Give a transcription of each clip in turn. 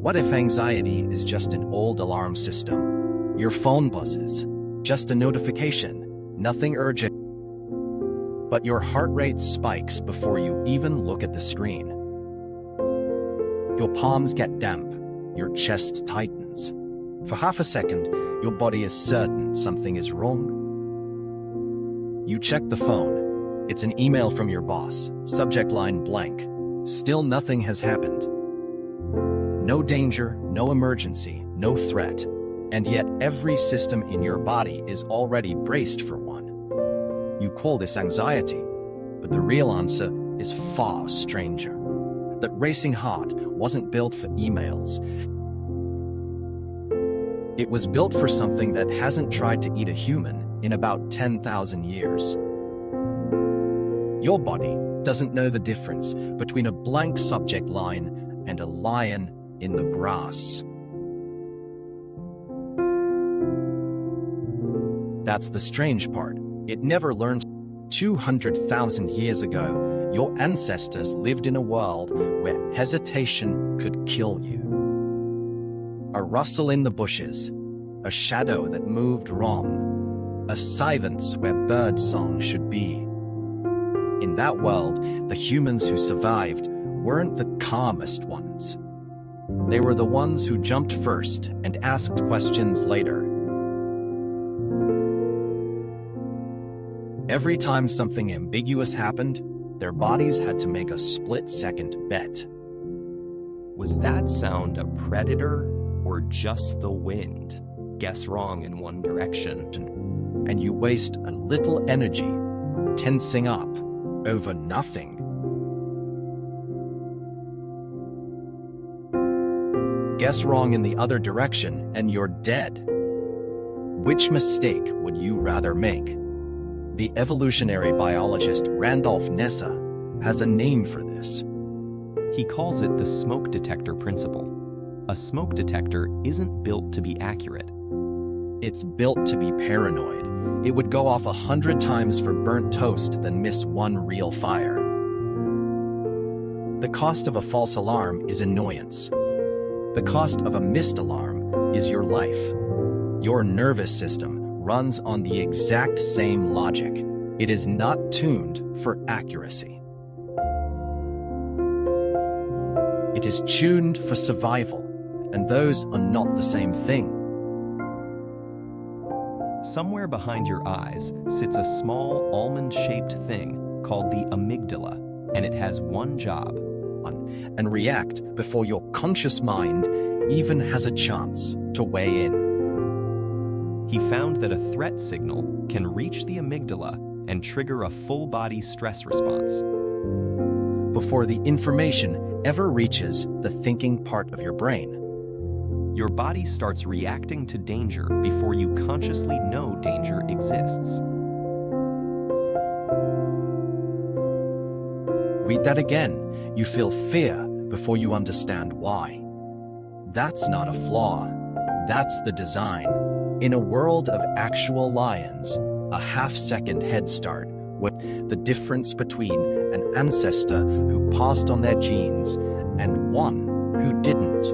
What if anxiety is just an old alarm system? Your phone buzzes, just a notification, nothing urgent. But your heart rate spikes before you even look at the screen. Your palms get damp, your chest tightens. For half a second, your body is certain something is wrong. You check the phone. It's an email from your boss, subject line blank. Still nothing has happened. No danger, no emergency, no threat. And yet every system in your body is already braced for one. You call this anxiety, but the real answer is far stranger. That racing heart wasn't built for emails. It was built for something that hasn't tried to eat a human in about 10,000 years. Your body doesn't know the difference between a blank subject line and a lion in the grass. That's the strange part. It never learned. 200,000 years ago, your ancestors lived in a world where hesitation could kill you. A rustle in the bushes, a shadow that moved wrong, a silence where birdsong should be. In that world, the humans who survived weren't the calmest ones. They were the ones who jumped first and asked questions later. Every time something ambiguous happened, their bodies had to make a split-second bet. Was that sound a predator or just the wind? Guess wrong in one direction. And you waste a little energy tensing up over nothing. Guess wrong in the other direction and you're dead. Which mistake would you rather make? The evolutionary biologist Randolph Nessa has a name for this. He calls it the smoke detector principle. A smoke detector isn't built to be accurate. It's built to be paranoid. It would go off 100 times for burnt toast than miss one real fire. The cost of a false alarm is annoyance. The cost of a missed alarm is your life. Your nervous system runs on the exact same logic. It is not tuned for accuracy. It is tuned for survival, and those are not the same thing. Somewhere behind your eyes sits a small almond-shaped thing called the amygdala, and it has one job. And react before your conscious mind even has a chance to weigh in. He found that a threat signal can reach the amygdala and trigger a full-body stress response. Before the information ever reaches the thinking part of your brain. Your body starts reacting to danger before you consciously know danger exists. Read that again. You feel fear before you understand why. That's not a flaw. That's the design. In a world of actual lions, a half-second head start with the difference between an ancestor who passed on their genes and one who didn't.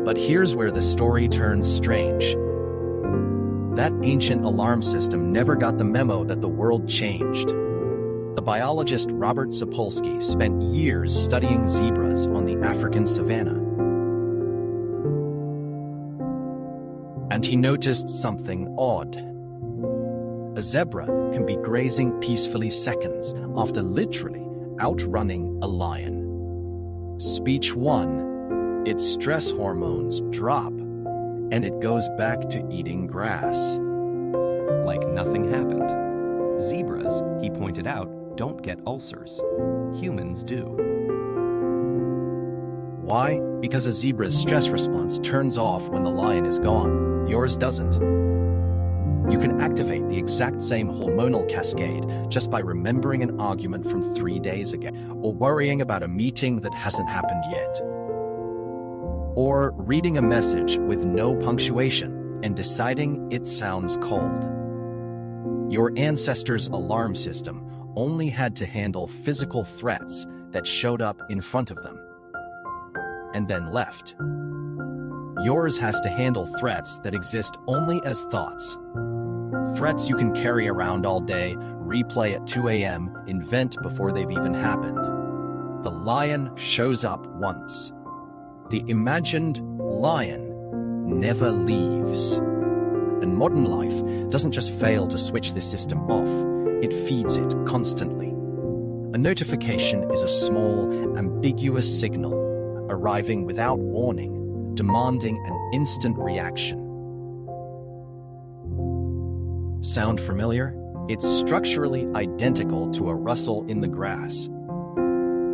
But here's where the story turns strange. That ancient alarm system never got the memo that the world changed. The biologist Robert Sapolsky spent years studying zebras on the African savanna. And he noticed something odd. A zebra can be grazing peacefully seconds after literally outrunning a lion. Speech 1, its stress hormones drop, and it goes back to eating grass. Like nothing happened. Zebras, he pointed out, don't get ulcers. Humans do. Why? Because a zebra's stress response turns off when the lion is gone. Yours doesn't. You can activate the exact same hormonal cascade just by remembering an argument from 3 days ago, or worrying about a meeting that hasn't happened yet, or reading a message with no punctuation and deciding it sounds cold. Your ancestors' alarm system only had to handle physical threats that showed up in front of them and then left. Yours has to handle threats that exist only as thoughts. Threats you can carry around all day, replay at 2 a.m., invent before they've even happened. The lion shows up once. The imagined lion never leaves. And modern life doesn't just fail to switch this system off, it feeds it constantly. A notification is a small, ambiguous signal, arriving without warning, demanding an instant reaction. Sound familiar? It's structurally identical to a rustle in the grass.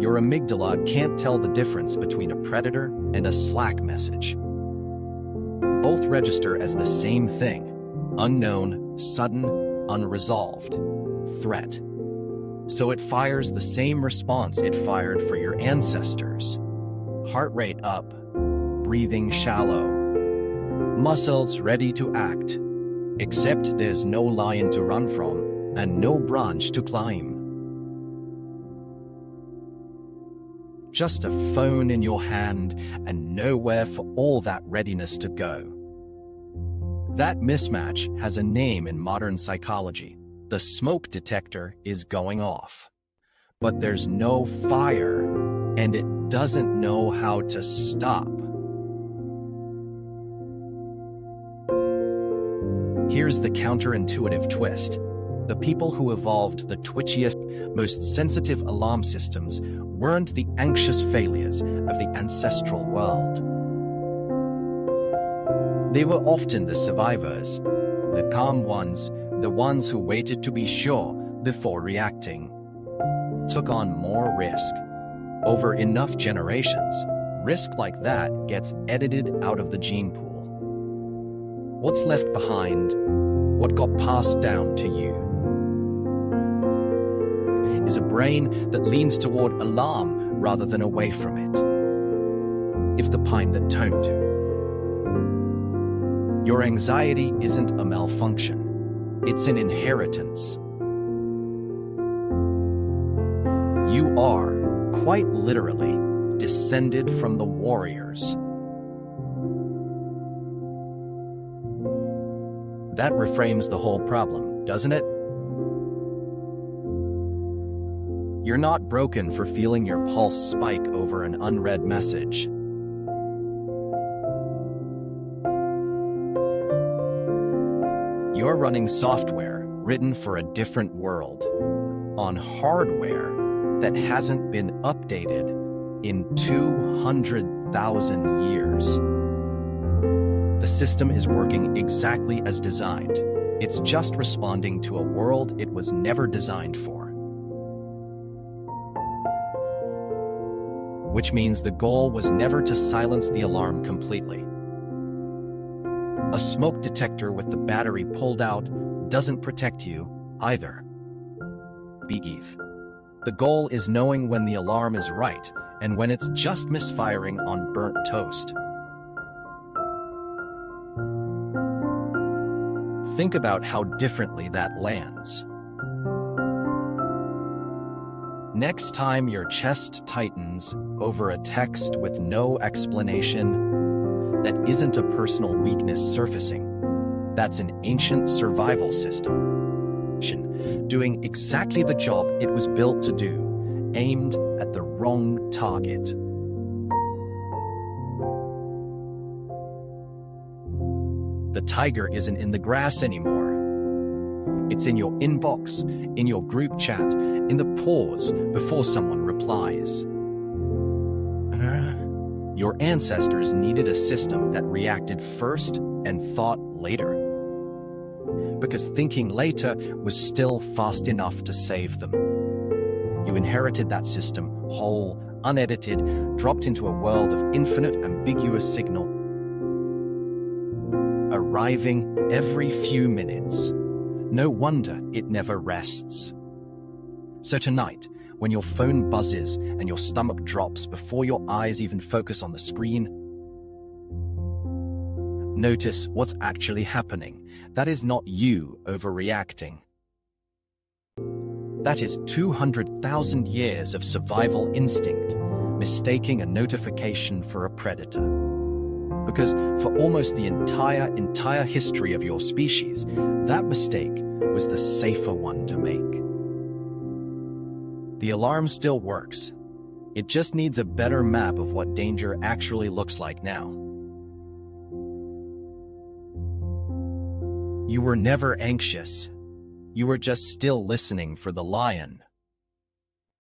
Your amygdala can't tell the difference between a predator and a Slack message. Both register as the same thing: unknown, sudden, unresolved threat. So it fires the same response it fired for your ancestors. Heart rate up, breathing shallow, muscles ready to act, except there's no lion to run from and no branch to climb. Just a phone in your hand and nowhere for all that readiness to go. That mismatch has a name in modern psychology. The smoke detector is going off. But there's no fire, and it doesn't know how to stop. Here's the counterintuitive twist. The people who evolved the twitchiest, most sensitive alarm systems weren't the anxious failures of the ancestral world. They were often the survivors, the calm ones, the ones who waited to be sure before reacting. Took on more risk. Over enough generations, risk like that gets edited out of the gene pool. What's left behind, what got passed down to you, is a brain that leans toward alarm rather than away from it. If the pine that toned to. Your anxiety isn't a malfunction. It's an inheritance. You are, quite literally, descended from the warriors. That reframes the whole problem, doesn't it? You're not broken for feeling your pulse spike over an unread message. You're running software written for a different world, on hardware that hasn't been updated in 200,000 years. The system is working exactly as designed. It's just responding to a world it was never designed for. Which means the goal was never to silence the alarm completely. A smoke detector with the battery pulled out doesn't protect you either. Believe. The goal is knowing when the alarm is right and when it's just misfiring on burnt toast. Think about how differently that lands. Next time your chest tightens over a text with no explanation, that isn't a personal weakness surfacing. That's an ancient survival system, doing exactly the job it was built to do, aimed at the wrong target. The tiger isn't in the grass anymore. It's in your inbox, in your group chat, in the pause before someone replies. Your ancestors needed a system that reacted first and thought later, because thinking later was still fast enough to save them. You inherited that system, whole, unedited, dropped into a world of infinite ambiguous signal, arriving every few minutes. No wonder it never rests. So tonight, when your phone buzzes and your stomach drops before your eyes even focus on the screen, notice what's actually happening. That is not you overreacting. That is 200,000 years of survival instinct, mistaking a notification for a predator. Because for almost the entire history of your species, that mistake was the safer one to make. The alarm still works. It just needs a better map of what danger actually looks like now. You were never anxious. You were just still listening for the lion.